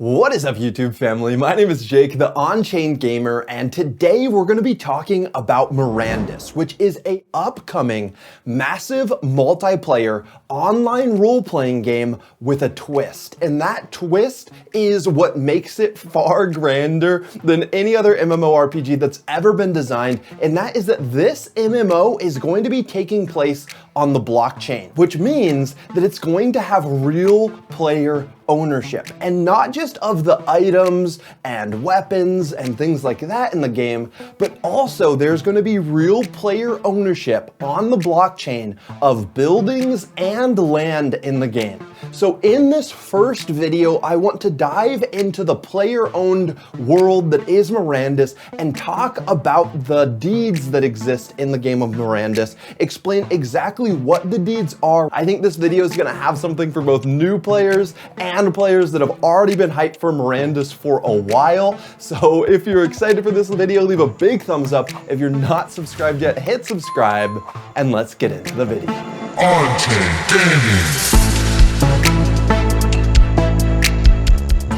What is up, YouTube family? My name is Jake, the On-Chain Gamer, and today we're going to be talking about Mirandus, which is a upcoming massive multiplayer online role-playing game with a twist. And that twist is what makes it far grander than any other MMORPG that's ever been designed, and that is that this MMO is going to be taking place on the blockchain, which means that it's going to have real player ownership, and not just of the items and weapons and things like that in the game, but also there's going to be real player ownership on the blockchain of buildings and land in the game. So in this first video, I want to dive into the player-owned world that is Mirandus and talk about the deeds that exist in the game of Mirandus, explain exactly what the deeds are. I think this video is going to have something for both new players and players that have already been hyped for Mirandus for a while. So if you're excited for this video, leave a big thumbs up. If you're not subscribed yet, hit subscribe, and let's get into the video. On-Chain Gaming.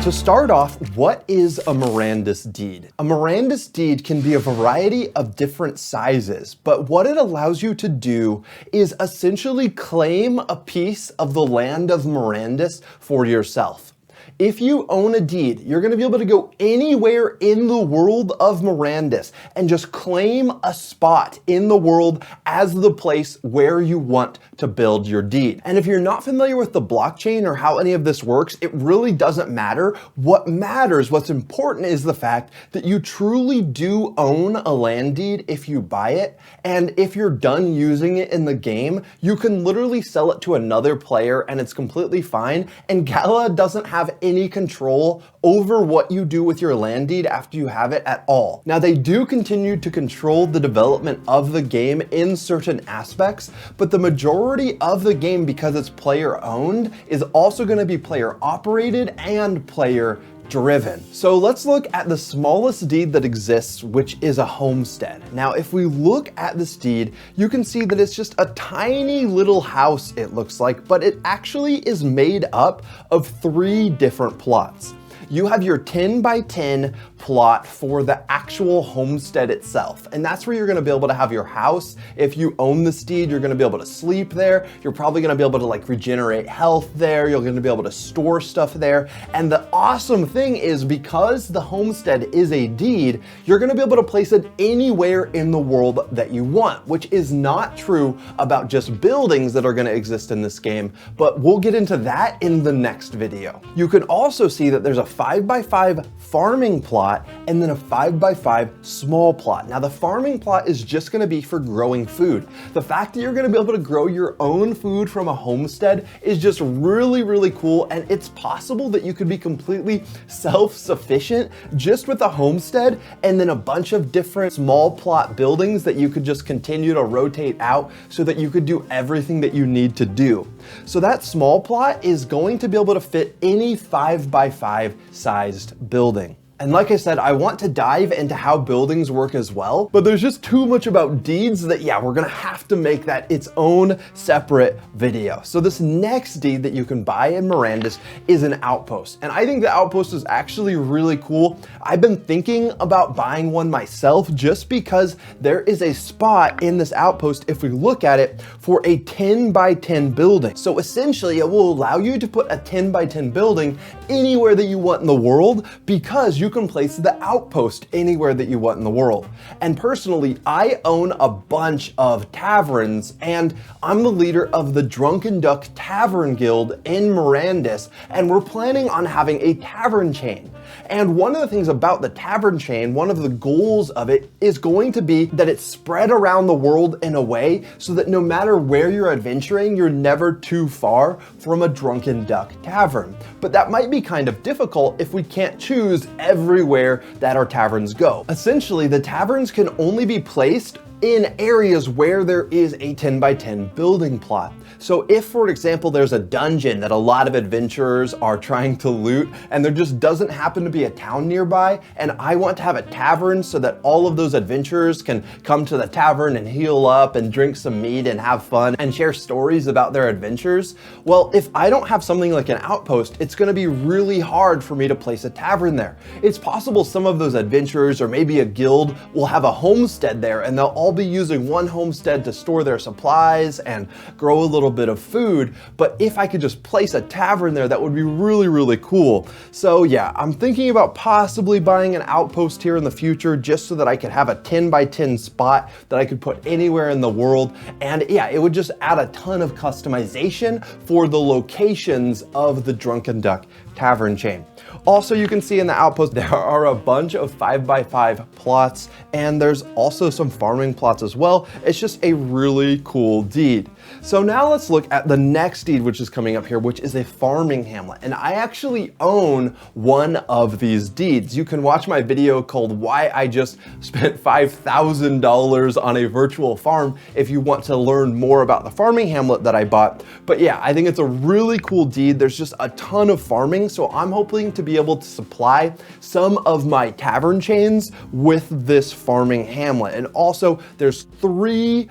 To start off, what is a Mirandus deed? A Mirandus deed can be a variety of different sizes, but what it allows you to do is essentially claim a piece of the land of Mirandus for yourself. If you own a deed, you're going to be able to go anywhere in the world of Mirandus and just claim a spot in the world as the place where you want to build your deed. And if you're not familiar with the blockchain or how any of this works, it really doesn't matter. What matters, what's important, is the fact that you truly do own a land deed if you buy it. And if you're done using it in the game, you can literally sell it to another player and it's completely fine. And Gala doesn't have any control over what you do with your land deed after you have it at all. Now, they do continue to control the development of the game in certain aspects, but the majority of the game, because it's player owned, is also going to be player operated and player driven. So let's look at the smallest deed that exists, which is a homestead. Now, if we look at this deed, you can see that it's just a tiny little house, it looks like, but it actually is made up of 3 different plots. You have your 10 by 10 plot for the actual homestead itself. And that's where you're going to be able to have your house. If you own this deed, you're going to be able to sleep there. You're probably going to be able to like regenerate health there. You're going to be able to store stuff there. And the awesome thing is, because the homestead is a deed, you're going to be able to place it anywhere in the world that you want, which is not true about just buildings that are going to exist in this game. But we'll get into that in the next video. You can also see that there's a 5 by 5 farming plot and then a 5 by 5 small plot. Now, the farming plot is just going to be for growing food. The fact that you're going to be able to grow your own food from a homestead is just really, really cool. And it's possible that you could be completely self-sufficient just with a homestead and then a bunch of different small plot buildings that you could just continue to rotate out so that you could do everything that you need to do. So that small plot is going to be able to fit any 5 by 5 sized building. And like I said, I want to dive into how buildings work as well, but there's just too much about deeds that, yeah, we're gonna have to make that its own separate video. So this next deed that you can buy in Mirandus is an outpost. And I think the outpost is actually really cool. I've been thinking about buying one myself just because there is a spot in this outpost, if we look at it, for a 10 by 10 building. So essentially it will allow you to put a 10 by 10 building anywhere that you want in the world, because you can place the outpost anywhere that you want in the world. And personally, I own a bunch of taverns, and I'm the leader of the Drunken Duck Tavern Guild in Mirandus, and we're planning on having a tavern chain. And one of the things about the tavern chain, one of the goals of it is going to be that it's spread around the world in a way so that no matter where you're adventuring, you're never too far from a Drunken Duck tavern. But that might be kind of difficult if we can't choose everywhere that our taverns go. Essentially, the taverns can only be placed in areas where there is a 10 by 10 building plot. So if, for example, there's a dungeon that a lot of adventurers are trying to loot and there just doesn't happen to be a town nearby, and I want to have a tavern so that all of those adventurers can come to the tavern and heal up and drink some mead and have fun and share stories about their adventures, well, if I don't have something like an outpost, it's going to be really hard for me to place a tavern there. It's possible some of those adventurers or maybe a guild will have a homestead there and they'll all be using one homestead to store their supplies and grow a little bit of food, but if I could just place a tavern there, that would be really, really cool. So yeah, I'm thinking about possibly buying an outpost here in the future just so that I could have a 10 by 10 spot that I could put anywhere in the world. And yeah, it would just add a ton of customization for the locations of the Drunken Duck tavern chain. Also, you can see in the outpost, there are a bunch of 5x5 plots, and there's also some farming plots as well. It's just a really cool deed. So now let's look at the next deed, which is coming up here, which is a farming hamlet. And I actually own one of these deeds. You can watch my video called Why I Just Spent $5,000 on a Virtual Farm if you want to learn more about the farming hamlet that I bought. But yeah, I think it's a really cool deed. There's just a ton of farming, so I'm hoping to be able to supply some of my tavern chains with this farming hamlet. And also there's 3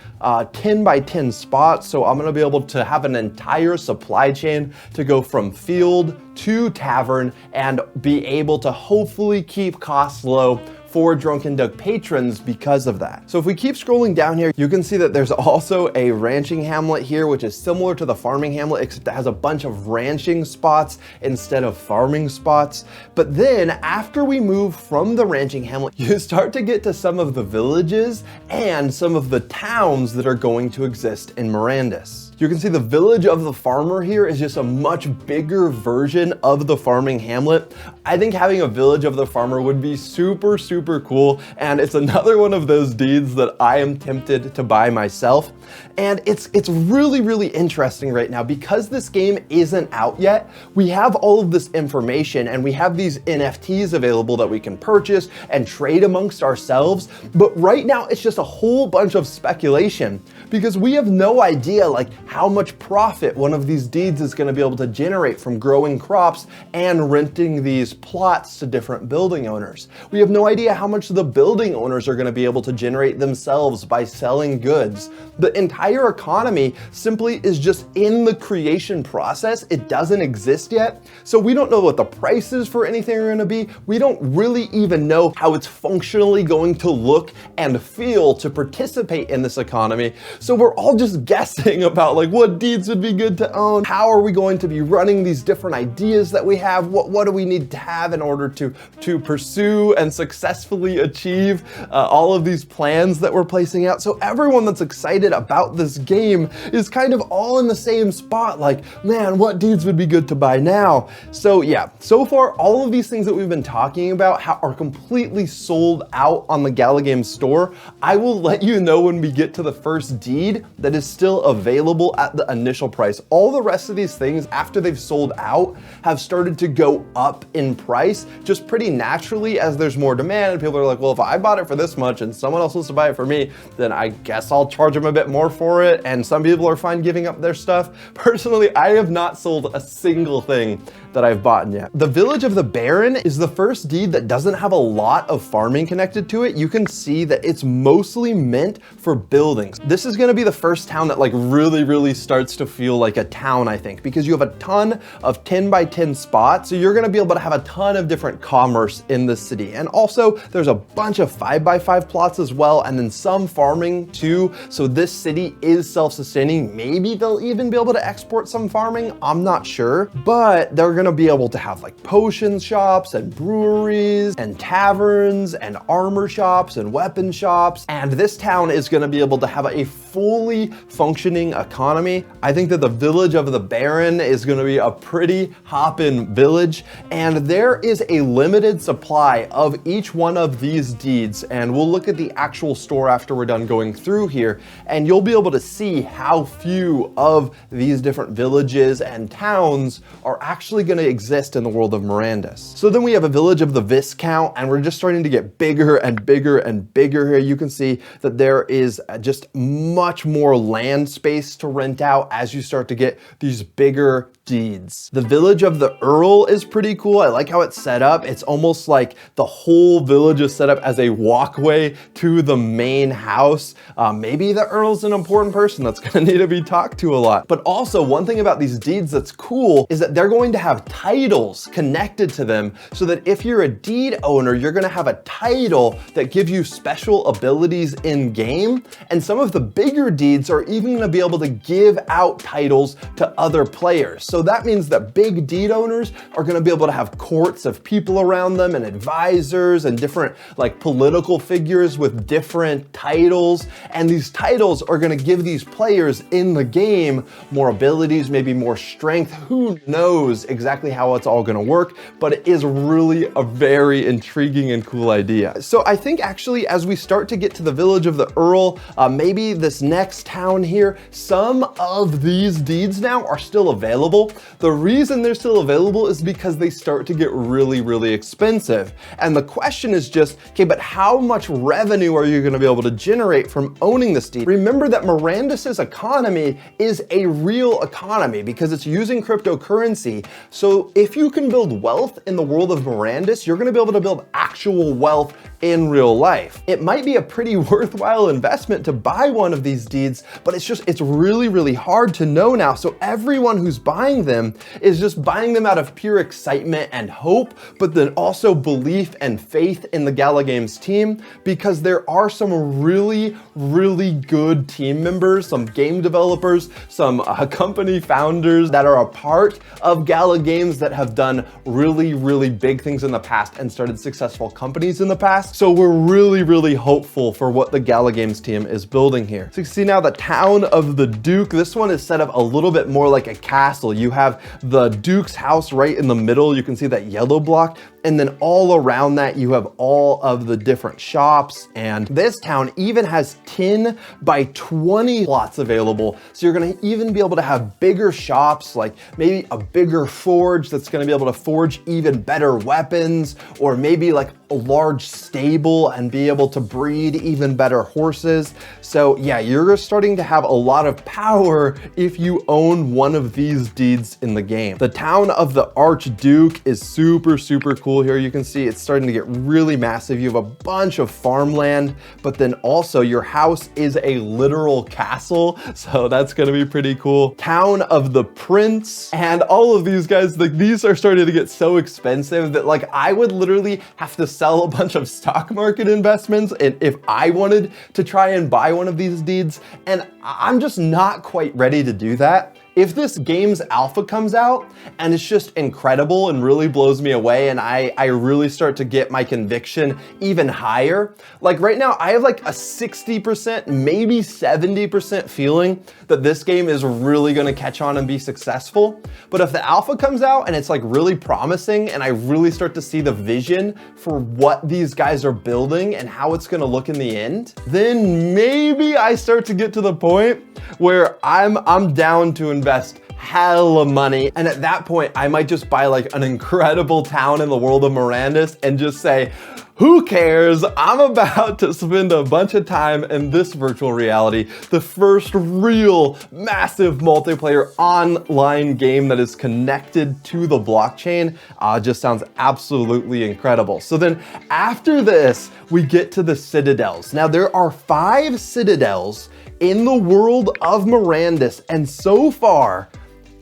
10 by 10 spots, so I'm gonna be able to have an entire supply chain to go from field to tavern and be able to hopefully keep costs low for Drunken Duck patrons because of that. So if we keep scrolling down here, you can see that there's also a ranching hamlet here, which is similar to the farming hamlet, except it has a bunch of ranching spots instead of farming spots. But then after we move from the ranching hamlet, you start to get to some of the villages and some of the towns that are going to exist in Mirandus. You can see the village of the farmer here is just a much bigger version of the farming hamlet. I think having a village of the farmer would be super, super cool. And it's another one of those deeds that I am tempted to buy myself. And it's really, really interesting right now because this game isn't out yet. We have all of this information and we have these NFTs available that we can purchase and trade amongst ourselves. But right now it's just a whole bunch of speculation because we have no idea like how much profit one of these deeds is going to be able to generate from growing crops and renting these plots to different building owners. We have no idea how much the building owners are going to be able to generate themselves by selling goods. The entire economy simply is just in the creation process. It doesn't exist yet. So we don't know what the prices for anything are going to be. We don't really even know how it's functionally going to look and feel to participate in this economy. So we're all just guessing about like what deeds would be good to own. How are we going to be running these different ideas that we have? What do we need to have in order to pursue and successfully achieve all of these plans that we're placing out? So everyone that's excited about this game is kind of all in the same spot, like, man, what deeds would be good to buy now? So yeah, so far, all of these things that we've been talking about are completely sold out on the Gala Games store. I will let you know when we get to the first deed that is still available at the initial price. All the rest of these things, after they've sold out, have started to go up in price just pretty naturally as there's more demand. And people are like, well, if I bought it for this much and someone else wants to buy it for me, then I guess I'll charge them a bit more for it. And some people are fine giving up their stuff. Personally, I have not sold a single thing that I've bought yet. The Village of the Baron is the first deed that doesn't have a lot of farming connected to it. You can see that it's mostly meant for buildings. This is gonna be the first town that like really starts to feel like a town, I think, because you have a ton of 10 by 10 spots. So you're gonna be able to have a ton of different commerce in the city. And also there's a bunch of 5 by 5 plots as well, and then some farming too. So this city is self-sustaining. Maybe they'll even be able to export some farming. I'm not sure, but they're gonna be able to have like potion shops and breweries and taverns and armor shops and weapon shops. And this town is gonna be able to have a fully functioning economy economy. I think that the village of the Baron is going to be a pretty hoppin' village, and there is a limited supply of each one of these deeds, and we'll look at the actual store after we're done going through here, and you'll be able to see how few of these different villages and towns are actually going to exist in the world of Mirandus. So then we have a village of the Viscount, and we're just starting to get bigger and bigger and bigger here. You can see that there is just much more land space to rent out as you start to get these bigger deeds. The village of the Earl is pretty cool. I like how it's set up. It's almost like the whole village is set up as a walkway to the main house. Maybe the Earl's an important person that's gonna need to be talked to a lot. But also, one thing about these deeds that's cool is that they're going to have titles connected to them, so that if you're a deed owner, you're gonna have a title that gives you special abilities in game. And some of the bigger deeds are even gonna be able to give out titles to other players. So that means that big deed owners are gonna be able to have courts of people around them and advisors and different like political figures with different titles. And these titles are gonna give these players in the game more abilities, maybe more strength. Who knows exactly how it's all gonna work, but it is really a very intriguing and cool idea. So I think actually as we start to get to the village of the Earl, maybe this next town here, some of these deeds now are still available. The reason they're still available is because they start to get really, really expensive. And the question is just, okay, but how much revenue are you gonna be able to generate from owning this deed? Remember that Mirandus's economy is a real economy because it's using cryptocurrency. So if you can build wealth in the world of Mirandus, you're gonna be able to build actual wealth in real life. It might be a pretty worthwhile investment to buy one of these deeds, but it's really, really hard to know now. So everyone who's buying them is just buying them out of pure excitement and hope, but then also belief and faith in the Gala Games team, because there are some really, really good team members, some game developers, some company founders that are a part of Gala Games that have done really, really big things in the past and started successful companies in the past. So we're really, really hopeful for what the Gala Games team is building here. So you see now the town of the Duke. This one is set up a little bit more like a castle. You have the Duke's house right in the middle. You can see that yellow block. And then all around that, you have all of the different shops. And this town even has 10 by 20 plots available. So you're gonna even be able to have bigger shops, like maybe a bigger forge that's gonna be able to forge even better weapons, or maybe like a large stable and be able to breed even better horses. So yeah, you're starting to have a lot of power if you own one of these deeds in the game. The town of the Archduke is super, super cool. Here you can see it's starting to get really massive. You have a bunch of farmland, but then also your house is a literal castle. So that's gonna be pretty cool. Town of the Prince, and all of these guys, like these are starting to get so expensive that like I would literally have to sell a bunch of stock market investments and if I wanted to try and buy one of these deeds, and I'm just not quite ready to do that. If this game's alpha comes out and it's just incredible and really blows me away and I really start to get my conviction even higher, like right now I have like a 60%, maybe 70% feeling that this game is really gonna catch on and be successful. But if the alpha comes out and it's like really promising and I really start to see the vision for what these guys are building and how it's gonna look in the end, then maybe I start to get to the point where I'm down to invest hella money. And at that point, I might just buy like an incredible town in the world of Mirandus and just say, who cares? I'm about to spend a bunch of time in this virtual reality, the first real massive multiplayer online game that is connected to the blockchain. Just sounds absolutely incredible. So then after this, we get to the Citadels. Now there are 5 Citadels in the world of Mirandus, and so far,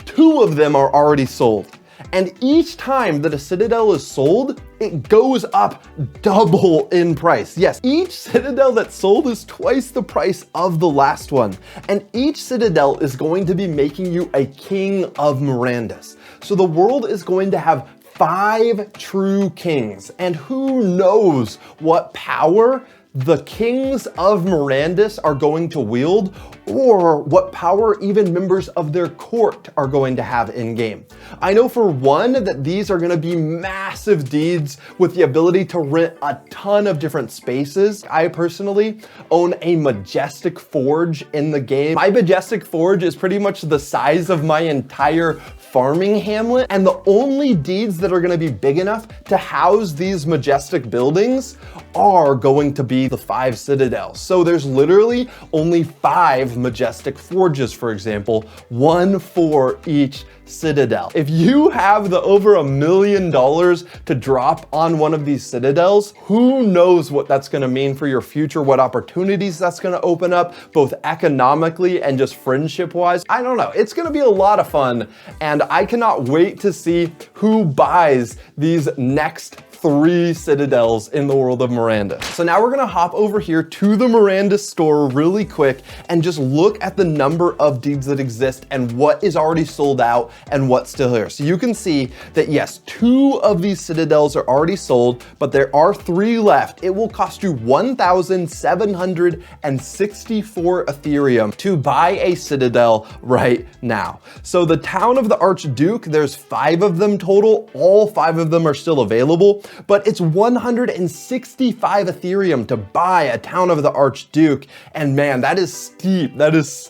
2 of them are already sold. And each time that a Citadel is sold, it goes up double in price. Yes, each Citadel that's sold is twice the price of the last one. And each Citadel is going to be making you a king of Mirandus. So the world is going to have 5 true kings, and who knows what power the kings of Mirandus are going to wield, or what power even members of their court are going to have in game. I know for one that these are going to be massive deeds with the ability to rent a ton of different spaces. I personally own a majestic forge in the game. My majestic forge is pretty much the size of my entire farming hamlet, and the only deeds that are going to be big enough to house these majestic buildings are going to be the 5 citadels. So there's literally only 5 majestic forges, for example, 1 for each citadel. If you have the over $1 million to drop on one of these citadels, who knows what that's going to mean for your future, what opportunities that's going to open up, both economically and just friendship wise. I don't know. It's going to be a lot of fun, and I cannot wait to see who buys these next 3 citadels in the world of Mirandus. So now we're gonna hop over here to the Mirandus store really quick and just look at the number of deeds that exist and what is already sold out and what's still here. So you can see that yes, 2 of these citadels are already sold, but there are 3 left. It will cost you 1,764 Ethereum to buy a citadel right now. So the town of the Archduke, there's 5 of them total. All 5 of them are still available, but it's 165 Ethereum to buy a town of the Archduke. And man, that is steep. That is steep.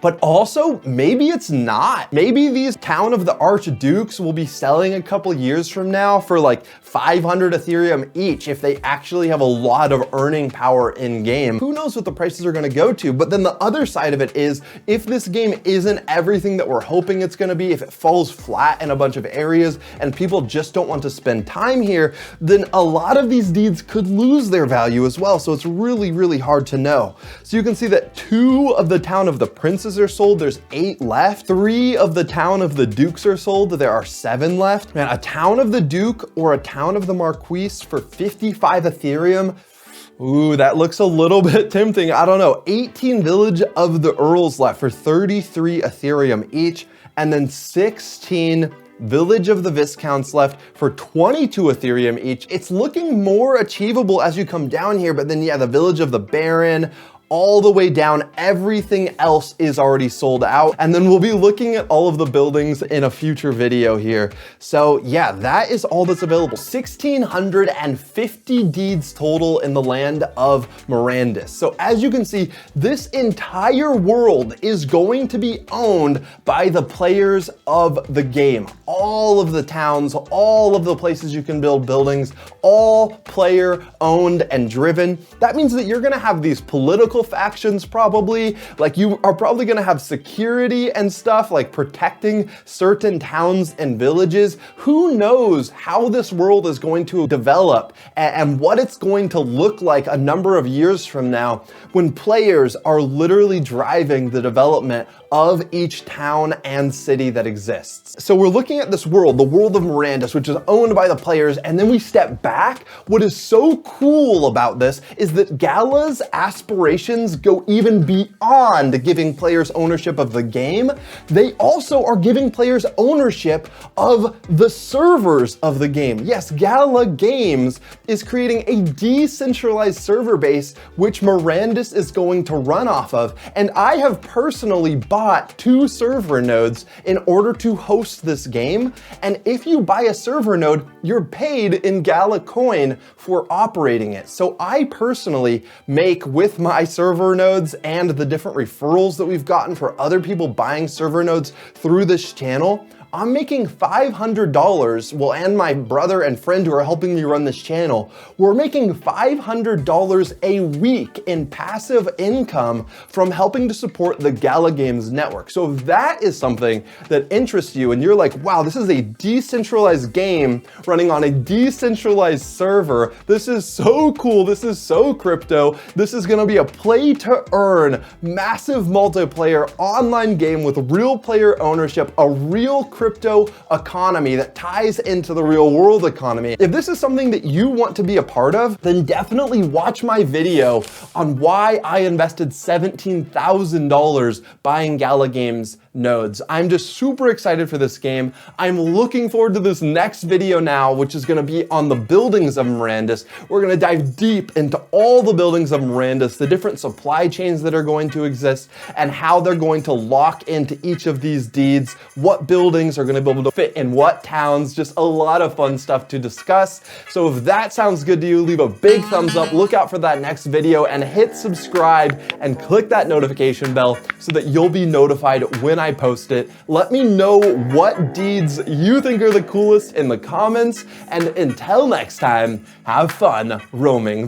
But also, maybe it's not. Maybe these town of the Archdukes will be selling a couple years from now for like 500 Ethereum each if they actually have a lot of earning power in game. Who knows what the prices are gonna go to? But then the other side of it is, if this game isn't everything that we're hoping it's gonna be, if it falls flat in a bunch of areas and people just don't want to spend time here, then a lot of these deeds could lose their value as well. So it's really, really hard to know. So you can see that 2 of the town of the princes are sold. There's 8 left. 3 of the town of the dukes are sold. There are 7 left. Man, a town of the duke or a town of the marquis for 55 Ethereum. Ooh, that looks a little bit tempting. I don't know. 18 village of the earls left for 33 Ethereum each, and then 16 Village of the Viscounts left for 22 Ethereum each. It's looking more achievable as you come down here, but then yeah, the Village of the Baron, all the way down, everything else is already sold out. And then we'll be looking at all of the buildings in a future video here. So yeah, that is all that's available. 1,650 deeds total in the land of Mirandus. So as you can see, this entire world is going to be owned by the players of the game. All of the towns, all of the places you can build buildings, all player owned and driven. That means that you're gonna have these political factions probably, like you are probably gonna have security and stuff like protecting certain towns and villages. Who knows how this world is going to develop and what it's going to look like a number of years from now when players are literally driving the development of each town and city that exists. So we're looking at this world, the world of Mirandus, which is owned by the players, and then we step back. What is so cool about this is that Gala's aspirations go even beyond giving players ownership of the game. They also are giving players ownership of the servers of the game. Yes, Gala Games is creating a decentralized server base, which Mirandus is going to run off of. And I have personally bought 2 server nodes in order to host this game. And if you buy a server node, you're paid in Gala coin for operating it. So I personally make, with my server nodes and the different referrals that we've gotten for other people buying server nodes through this channel, I'm making $500, well, and my brother and friend who are helping me run this channel, we're making $500 a week in passive income from helping to support the Gala Games network. So if that is something that interests you and you're like, wow, this is a decentralized game running on a decentralized server, this is so cool, this is so crypto, this is gonna be a play to earn, massive multiplayer online game with real player ownership, a real crypto economy that ties into the real world economy. If this is something that you want to be a part of, then definitely watch my video on why I invested $17,000 buying Gala Games nodes. I'm just super excited for this game. I'm looking forward to this next video now, which is going to be on the buildings of Mirandus. We're going to dive deep into all the buildings of Mirandus, the different supply chains that are going to exist, and how they're going to lock into each of these deeds, what buildings are going to be able to fit in what towns, just a lot of fun stuff to discuss. So if that sounds good to you, leave a big thumbs up, look out for that next video, and hit subscribe and click that notification bell so that you'll be notified when I post it. Let me know what deeds you think are the coolest in the comments, and until next time, have fun roaming.